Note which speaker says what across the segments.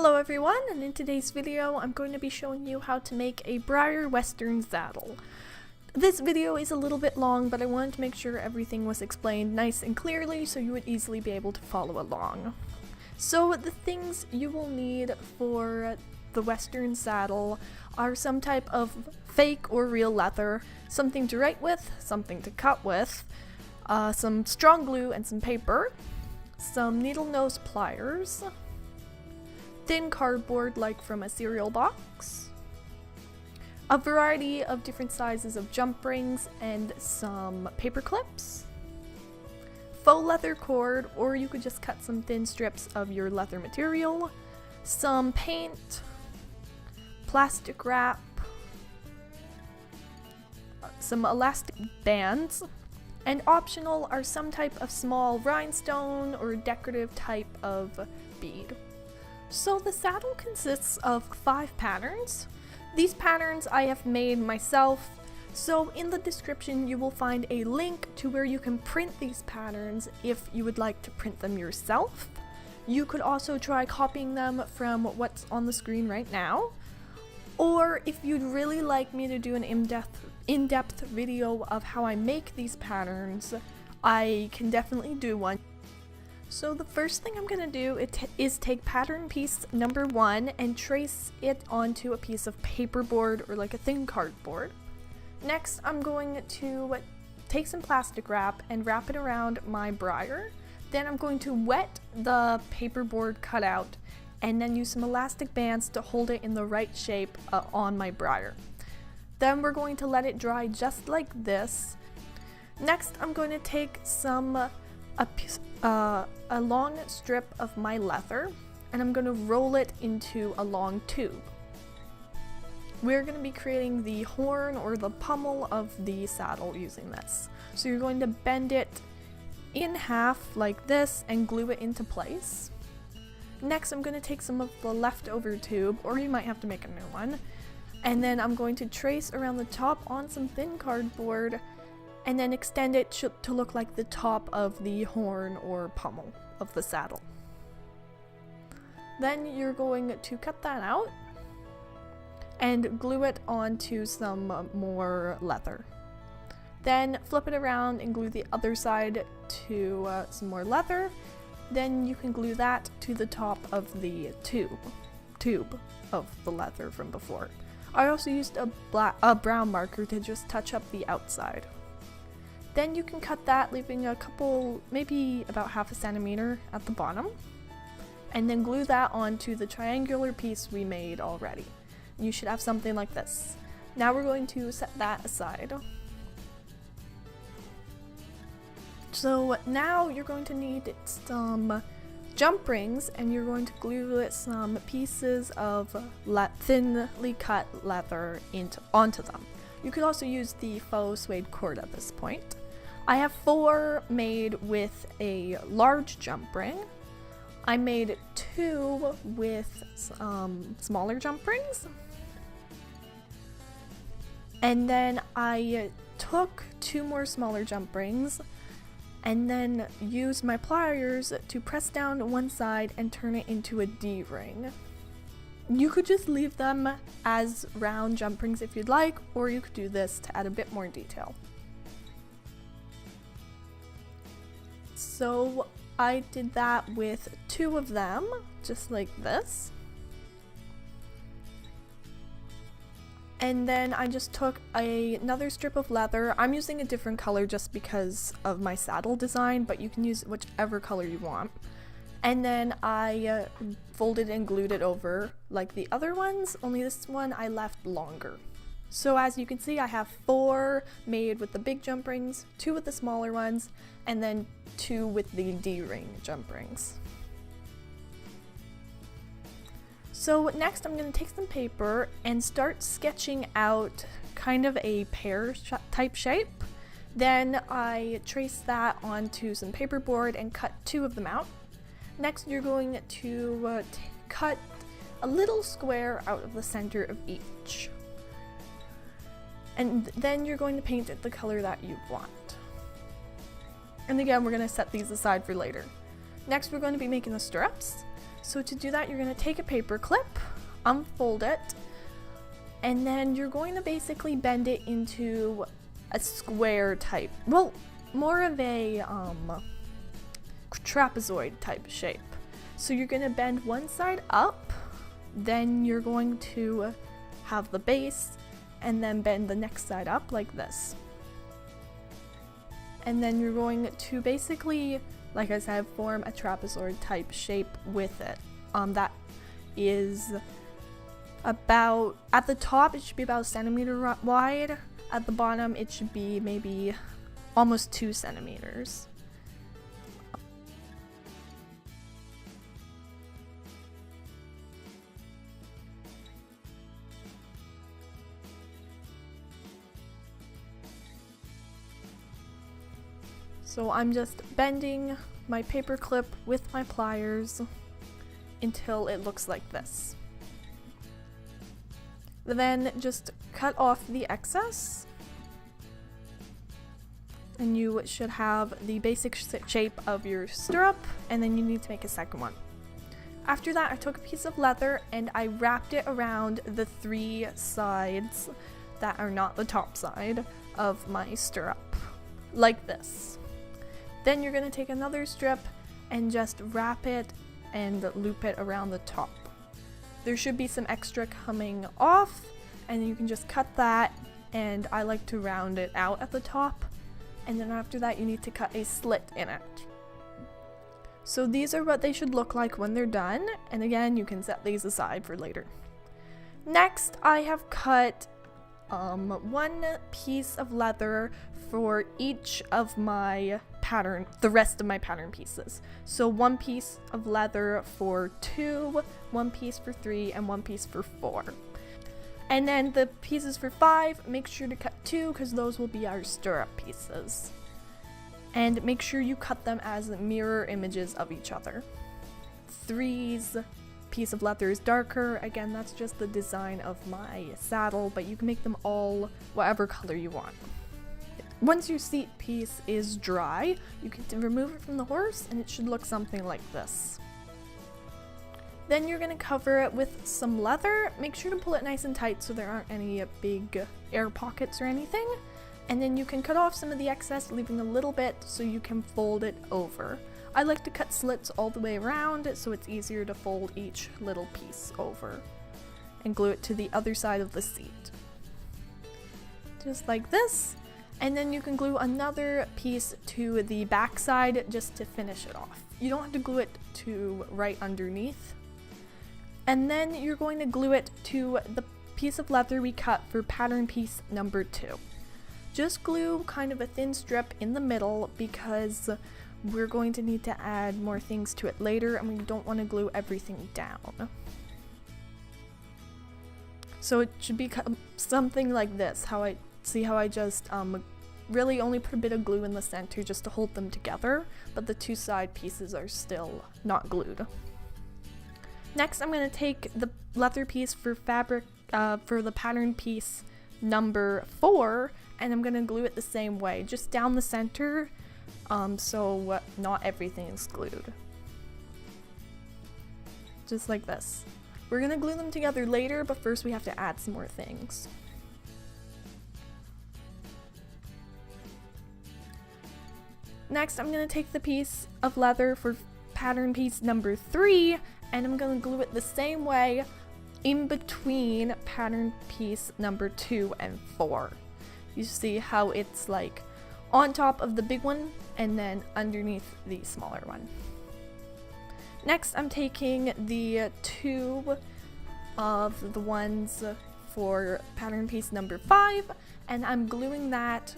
Speaker 1: Hello everyone, and in today's video I'm going to be showing you how to make a Breyer Western saddle. This video is a little bit long, but I wanted to make sure everything was explained nice and clearly so you would easily be able to follow along. So the things you will need for the Western saddle are some type of fake or real leather, something to write with, something to cut with, some strong glue and some paper, some needle nose pliers, thin cardboard like from a cereal box, a variety of different sizes of jump rings and some paper clips, faux leather cord, or you could just cut some thin strips of your leather material, some paint, plastic wrap, some elastic bands, and optional are some type of small rhinestone or decorative type of bead. So the saddle consists of 5 patterns. These patterns I have made myself, so in the description you will find a link to where you can print these patterns if you would like to print them yourself. You could also try copying them from what's on the screen right now, or if you'd really like me to do an in-depth video of how I make these patterns, I can definitely do one. So the first thing I'm going to do is take pattern piece number 1 and trace it onto a piece of paperboard or like a thin cardboard. Next I'm going to take some plastic wrap and wrap it around my Breyer. Then I'm going to wet the paperboard cutout and then use some elastic bands to hold it in the right shape on my Breyer. Then we're going to let it dry just like this. Next I'm going to take a long strip of my leather and I'm going to roll it into a long tube. We're going to be creating the horn or the pommel of the saddle using this. So you're going to bend it in half like this and glue it into place. Next I'm going to take some of the leftover tube, or you might have to make a new one, and then I'm going to trace around the top on some thin cardboard and then extend it to look like the top of the horn or pommel of the saddle. Then you're going to cut that out and glue it onto some more leather. Then flip it around and glue the other side to some more leather. Then you can glue that to the top of the tube of the leather from before. I also used a brown marker to just touch up the outside. Then you can cut that, leaving a couple, maybe about half a centimeter at the bottom, and then glue that onto the triangular piece we made already. You should have something like this. Now we're going to set that aside. So now you're going to need some jump rings, and you're going to glue some pieces of thinly cut leather onto them. You could also use the faux suede cord at this point. I have 4 made with a large jump ring. I made 2 with smaller jump rings. And then I took 2 more smaller jump rings and then used my pliers to press down one side and turn it into a D-ring. You could just leave them as round jump rings if you'd like, or you could do this to add a bit more detail. So I did that with 2 of them, just like this. And then I just took another strip of leather. I'm using a different color just because of my saddle design, but you can use whichever color you want. And then I folded and glued it over like the other ones, only this one I left longer. So as you can see, I have 4 made with the big jump rings, 2 with the smaller ones, and then 2 with the D-ring jump rings. So next I'm going to take some paper and start sketching out kind of a pear type shape. Then I trace that onto some paperboard and cut 2 of them out. Next you're going to cut a little square out of the center of each. And then you're going to paint it the color that you want. And again, we're going to set these aside for later. Next, we're going to be making the stirrups. So to do that, you're going to take a paper clip, unfold it, and then you're going to basically bend it into a square type, well, more of a trapezoid type shape. So you're going to bend one side up, then you're going to have the base, and then bend the next side up like this. And then you're going to basically, like I said, form a trapezoid type shape with it. That is about, at the top it should be about a centimeter wide, at the bottom it should be maybe almost 2 centimeters. So I'm just bending my paper clip with my pliers until it looks like this. Then just cut off the excess and you should have the basic shape of your stirrup, and then you need to make a second one. After that, I took a piece of leather and I wrapped it around the 3 sides that are not the top side of my stirrup, like this. Then you're going to take another strip and just wrap it and loop it around the top. There should be some extra coming off, and you can just cut that, and I like to round it out at the top, and then after that you need to cut a slit in it. So these are what they should look like when they're done, and again you can set these aside for later. Next, I have cut one piece of leather for each of my pattern, the rest of my pattern pieces. So 1 piece of leather for 2, 1 piece for 3, and 1 piece for 4. And then the pieces for 5, make sure to cut 2 because those will be our stirrup pieces. And make sure you cut them as mirror images of each other. 3's piece of leather is darker. Again, that's just the design of my saddle, but you can make them all whatever color you want. Once your seat piece is dry, you can remove it from the horse and it should look something like this. Then you're going to cover it with some leather. Make sure to pull it nice and tight so there aren't any big air pockets or anything. And then you can cut off some of the excess, leaving a little bit so you can fold it over. I like to cut slits all the way around so it's easier to fold each little piece over and glue it to the other side of the seat. Just like this. And then you can glue another piece to the back side just to finish it off. You don't have to glue it to right underneath. And then you're going to glue it to the piece of leather we cut for pattern piece number 2. Just glue kind of a thin strip in the middle because we're going to need to add more things to it later and we don't want to glue everything down. So it should be something like this. How I just really only put a bit of glue in the center just to hold them together, but the 2 side pieces are still not glued. Next, I'm going to take the leather piece for fabric for the pattern piece number 4, and I'm going to glue it the same way, just down the center, so not everything is glued. Just like this. We're going to glue them together later, but first we have to add some more things. Next, I'm going to take the piece of leather for pattern piece number 3, and I'm going to glue it the same way in between pattern piece number 2 and 4. You see how it's like on top of the big one and then underneath the smaller one. Next, I'm taking the 2 of the ones for pattern piece number 5, and I'm gluing that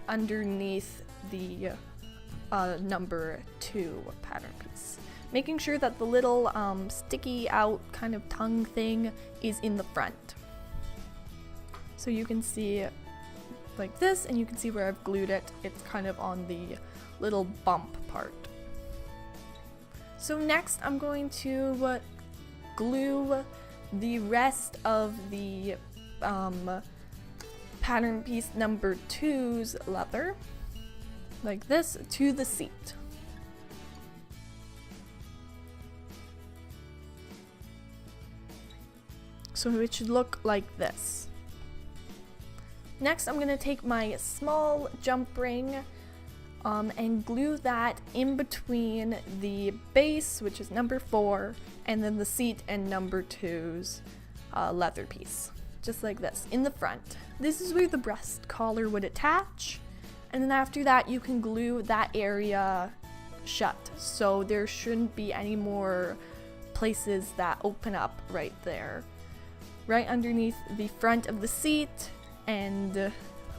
Speaker 1: underneath the number 2 pattern piece, making sure that the little sticky out kind of tongue thing is in the front. So you can see like this, and you can see where I've glued it. It's kind of on the little bump part. So next I'm going to glue the rest of the pattern piece number 2's leather like this to the seat. So it should look like this. Next, I'm going to take my small jump ring and glue that in between the base, which is number 4, and then the seat and number 2's leather piece. Just like this, in the front. This is where the breast collar would attach, and then after that you can glue that area shut, so there shouldn't be any more places that open up right there. Right underneath the front of the seat and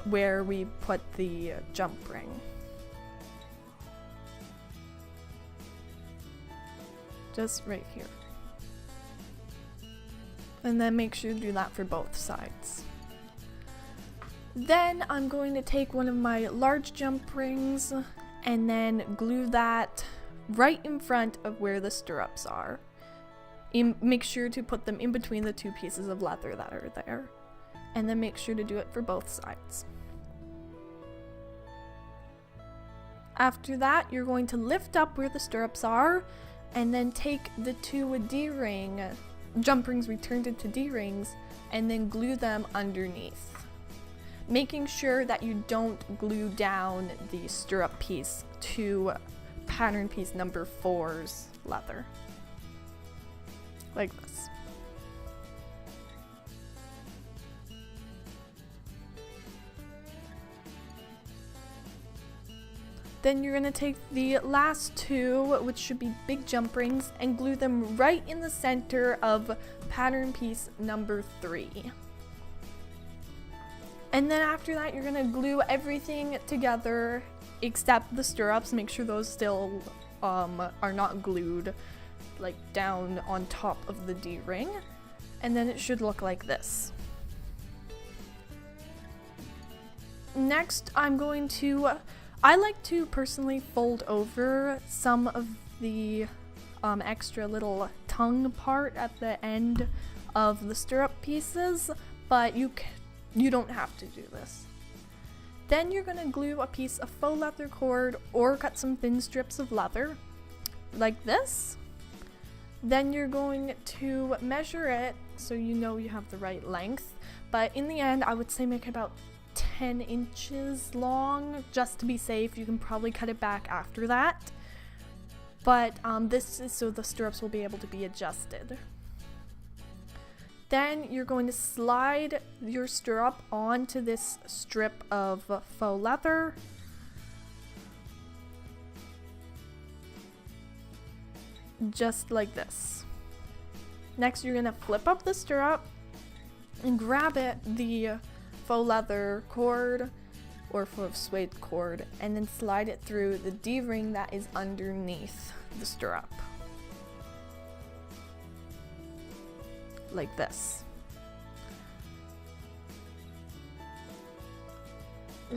Speaker 1: where we put the jump ring. Just right here. And then make sure to do that for both sides. Then I'm going to take one of my large jump rings and then glue that right in front of where the stirrups are. Make sure to put them in between the 2 pieces of leather that are there. And then make sure to do it for both sides. After that, you're going to lift up where the stirrups are and then take the 2 D-ring jump rings we turned into D-rings and then glue them underneath, making sure that you don't glue down the stirrup piece to pattern piece number 4's leather, like this. Then you're going to take the last 2, which should be big jump rings, and glue them right in the center of pattern piece number 3. And then after that, you're going to glue everything together except the stirrups. Make sure those still are not glued like down on top of the D-ring. And then it should look like this. Next, I like to personally fold over some of the extra little tongue part at the end of the stirrup pieces, but you don't have to do this. Then you're going to glue a piece of faux leather cord or cut some thin strips of leather, like this. Then you're going to measure it so you know you have the right length, but in the end I would say make about 10 inches long, just to be safe. You can probably cut it back after that, but this is so the stirrups will be able to be adjusted. Then you're going to slide your stirrup onto this strip of faux leather, just like this. Next, you're going to flip up the stirrup and grab the faux leather cord or faux suede cord and then slide it through the D-ring that is underneath the stirrup, like this.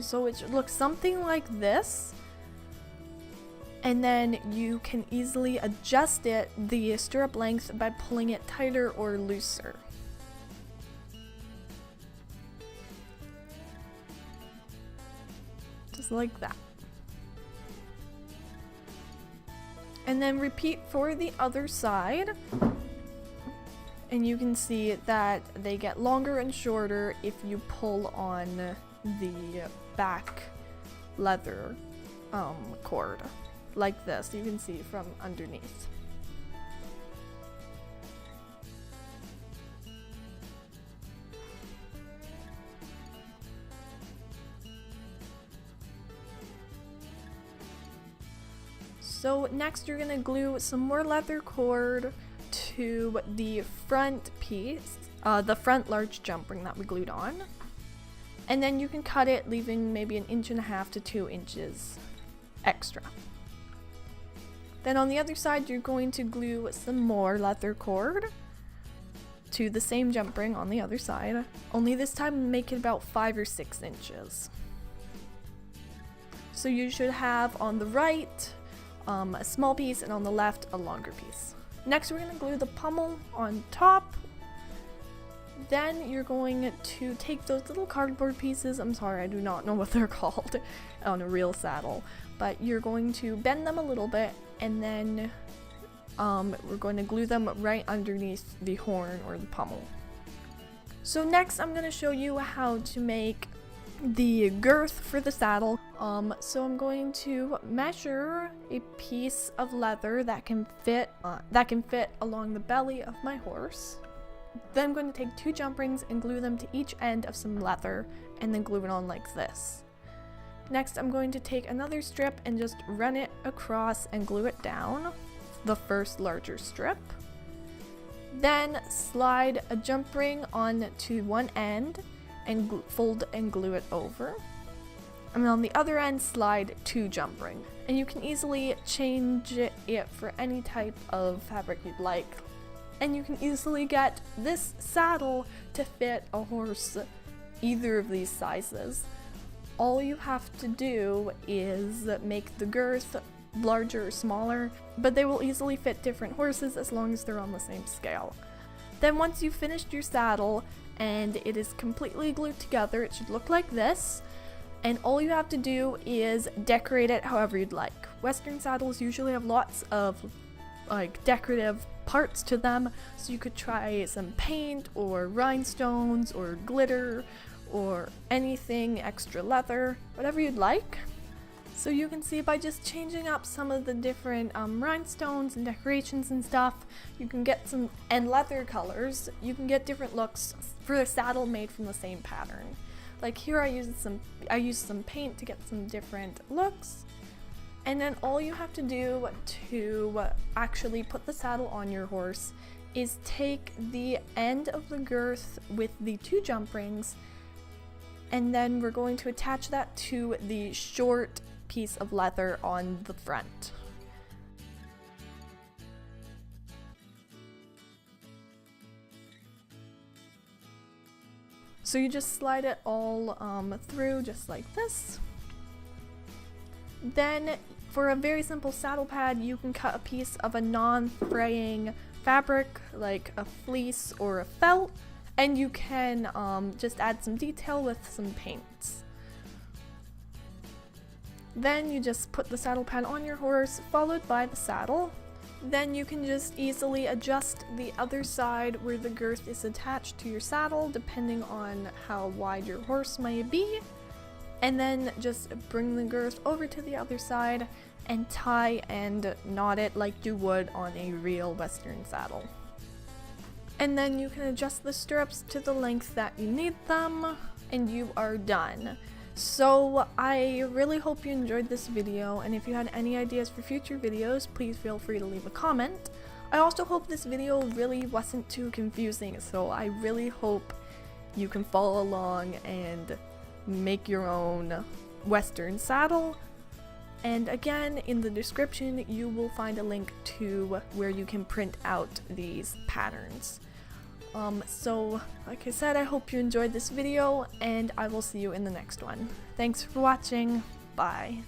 Speaker 1: So it should look something like this, and then you can easily adjust the stirrup length by pulling it tighter or looser. Just like that. And then repeat for the other side. And you can see that they get longer and shorter if you pull on the back leather cord, like this. You can see from underneath. So next you're going to glue some more leather cord to the front piece, the front large jump ring that we glued on. And then you can cut it, leaving maybe 1.5 inches to 2 inches extra. Then on the other side, you're going to glue some more leather cord to the same jump ring on the other side, only this time make it about 5 or 6 inches. So you should have on the right a small piece and on the left a longer piece. Next we're going to glue the pommel on top. Then you're going to take those little cardboard pieces, I'm sorry I do not know what they're called on a real saddle, but you're going to bend them a little bit and then we're going to glue them right underneath the horn or the pommel, So next I'm going to show you how to make the girth for the saddle. So I'm going to measure a piece of leather that can fit along the belly of my horse. Then I'm going to take 2 jump rings and glue them to each end of some leather and then glue it on like this. Next I'm going to take another strip and just run it across and glue it down, the first larger strip. Then slide a jump ring onto one end and fold and glue it over. And on the other end slide 2 jump rings. And you can easily change it for any type of fabric you'd like. And you can easily get this saddle to fit a horse either of these sizes. All you have to do is make the girth larger or smaller, but they will easily fit different horses as long as they're on the same scale. Then once you've finished your saddle and it is completely glued together, it should look like this, and all you have to do is decorate it however you'd like. Western saddles usually have lots of like decorative parts to them, so you could try some paint or rhinestones or glitter or anything extra leather, whatever you'd like. So you can see by just changing up some of the different rhinestones and decorations and stuff, you can get some, and leather colors, you can get different looks for a saddle made from the same pattern. Like here I used some paint to get some different looks. And then all you have to do to actually put the saddle on your horse is take the end of the girth with the 2 jump rings, and then we're going to attach that to the short piece of leather on the front. So you just slide it all through just like this. Then for a very simple saddle pad, you can cut a piece of a non-fraying fabric like a fleece or a felt, and you can just add some detail with some paints. Then you just put the saddle pad on your horse, followed by the saddle. Then you can just easily adjust the other side where the girth is attached to your saddle, depending on how wide your horse may be. And then just bring the girth over to the other side and tie and knot it like you would on a real Western saddle. And then you can adjust the stirrups to the length that you need them, and you are done. So I really hope you enjoyed this video, and if you had any ideas for future videos, please feel free to leave a comment. I also hope this video really wasn't too confusing, so I really hope you can follow along and make your own Western saddle. And again, in the description you will find a link to where you can print out these patterns. So like I said, I hope you enjoyed this video, and I will see you in the next one. Thanks for watching. Bye.